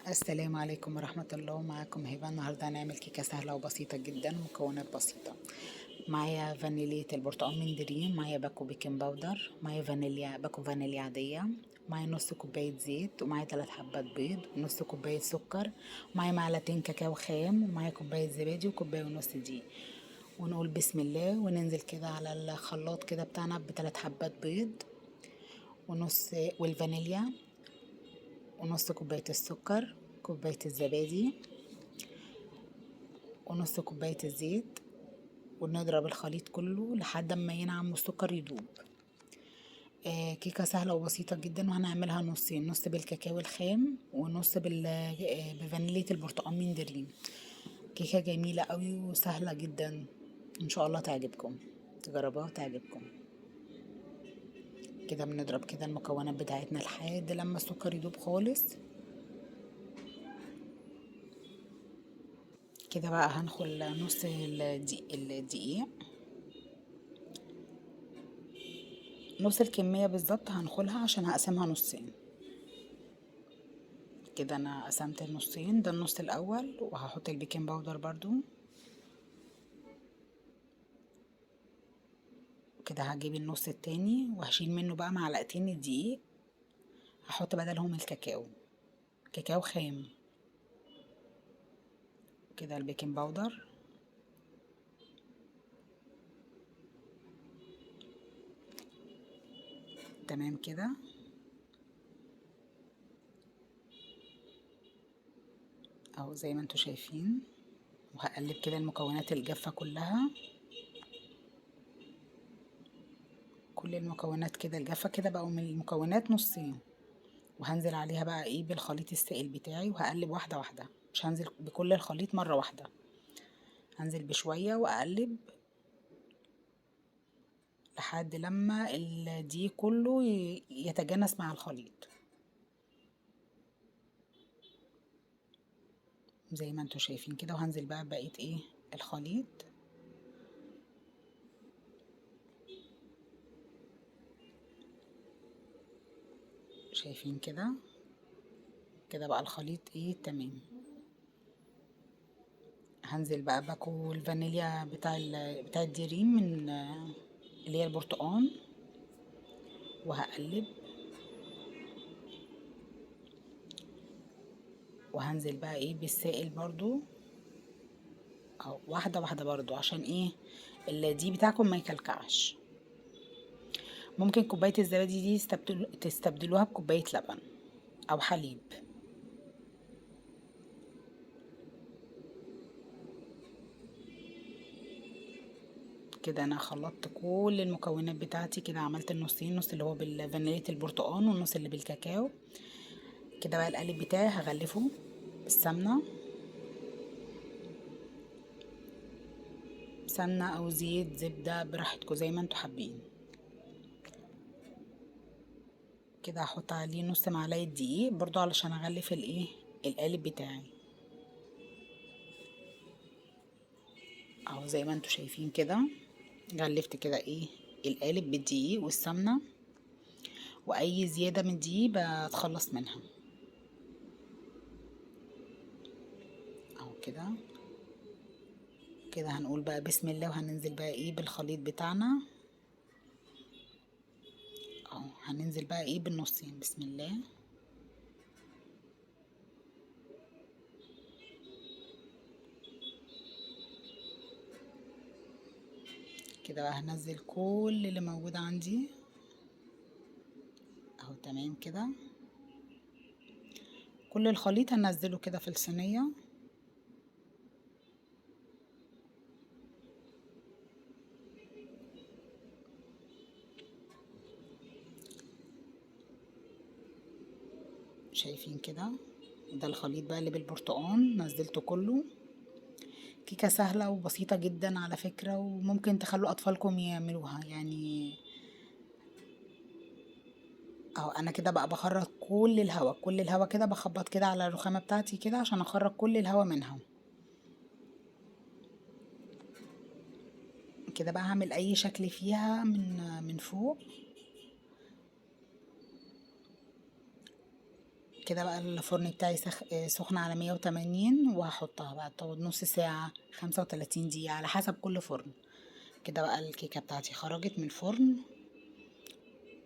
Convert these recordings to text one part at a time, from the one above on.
السلام عليكم ورحمة الله. معاكم هبة. النهاردة هنعمل كيكة سهلة وبسيطة جدا، مكونات بسيطة. معايا فانيلية البرتقال من دريم، معايا باكو بيكنج باودر، معايا باكو فانيليا عادية، معايا نص كوباية زيت، ومعايا 3 حبات بيض، ونص كوباية سكر، ومعايا معلقتين كاكاو خام، ومعايا كوباية زبادي وكوباية ونص دقيق. ونقول بسم الله وننزل كده على الخلاط كده بتاعنا ب3 حبات بيض ونص والفانيليا، ونص كوباية السكر، كوباية الزبادي، ونص كوباية الزيت. ونضرب الخليط كله لحد ما ينعم والسكر يدوب. كيكة سهلة وبسيطة جدا، وهنعملها نصين، نص بالكاكاو الخام ونص بفانيلية البرتقال من دريم. كيكة جميلة قوي وسهلة جدا، ان شاء الله تعجبكم، تجربوها وتعجبكم. كده بنضرب كده المكونات بتاعتنا لحد لما السكر يدوب خالص. كده بقى هنخل نص الدقيق، نص الكمية بالظبط هنخلها عشان هقسمها نصين. كده انا قسمت النصين، ده النص الاول، وهحط البيكنج باودر برضو. كده هجيب النص التاني وهشيل منه بقى معلقتين الدقيق، هحط بدلهم الكاكاو، كاكاو خام. كده البيكنج باودر، تمام كده. اهو زي ما انتوا شايفين، وهقلب كده المكونات الجافة كلها، كل المكونات كده الجافة كده بقوا من المكونات نصين. وهنزل عليها بقى ايه بالخليط السائل بتاعي، وهقلب واحدة واحدة، مش هنزل بكل الخليط مرة واحدة، هنزل بشوية واقلب لحد لما الدقيق كله يتجانس مع الخليط زي ما انتوا شايفين كده. وهنزل بقى بقية ايه الخليط، شايفين كده. كده بقى الخليط ايه تمام. هنزل بقى باكو الفانيليا بتاع الديرين من اللي هي البرتقان، وهقلب. وهنزل بقى ايه بالسائل برضو، او واحدة واحدة برضو، عشان ايه دي بتاعكم ما يكلكعش. ممكن كوباية الزبادي دي تستبدلوها بكوباية لبن او حليب. كده انا خلطت كل المكونات بتاعتي كده، عملت النصين، نص اللي هو بالفانيلية البرتقال والنص اللي بالكاكاو. كده بقى القالب بتاعي هغلفه بالسمنة، سمنة او زيت زبدة براحتكم زي ما انتوا حابين. كده هحط عليه نص معلقة دقيق برضو علشان اغلف الايه القالب بتاعي. اهو زي ما انتوا شايفين كده، غلفت كده ايه القالب بالدقيق والسمنة، واي زيادة من دي بتخلص منها. اهو كده. كده هنقول بقى بسم الله، وهننزل بقى ايه بالخليط بتاعنا. اهو هننزل بقى ايه بالنصين، بسم الله. كده بقى هنزل كل اللي موجود عندي. اهو تمام كده، كل الخليط هنزله كده في الصينية. شايفين كده، ده الخليط بقى اللي بالبرتقال نزلته كله. كيكة سهلة وبسيطة جدا على فكرة، وممكن تخلوا أطفالكم يعملوها يعني. اهو انا كده بقى بخرج كل الهوا كده، بخبط كده على الرخامة بتاعتي كده عشان اخرج كل الهوا منها. كده بقى هعمل اي شكل فيها من فوق. كده بقى الفرن بتاعي سخن على 180، وهحطها بقى تقعد نص ساعة 35 دقيقة على حسب كل فرن. كده بقى الكيكة بتاعتي خرجت من الفرن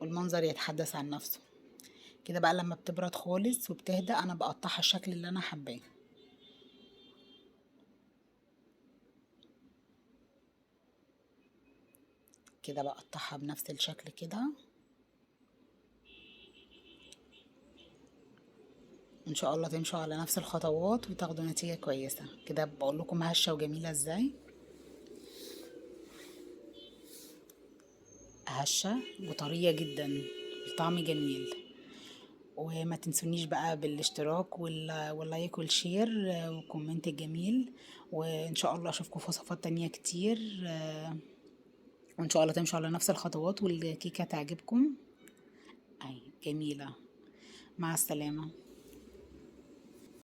والمنظر يتحدث عن نفسه. كده بقى لما بتبرد خالص وبتهدى انا بقطعها الشكل اللي انا حباه. كده بقطعها بنفس الشكل كده، ان شاء الله تمشوا على نفس الخطوات وتاخدوا نتيجة كويسة. كده بقول لكم هشة وجميلة ازاي، هشة وطرية جدا، الطعم جميل. وما تنسونيش بقى بالاشتراك واللايك والشير وكومنت جميل. وان شاء الله اشوفكم في وصفات تانية كتير، وان شاء الله تمشوا على نفس الخطوات والكيكة تعجبكم. اي جميلة. مع السلامة.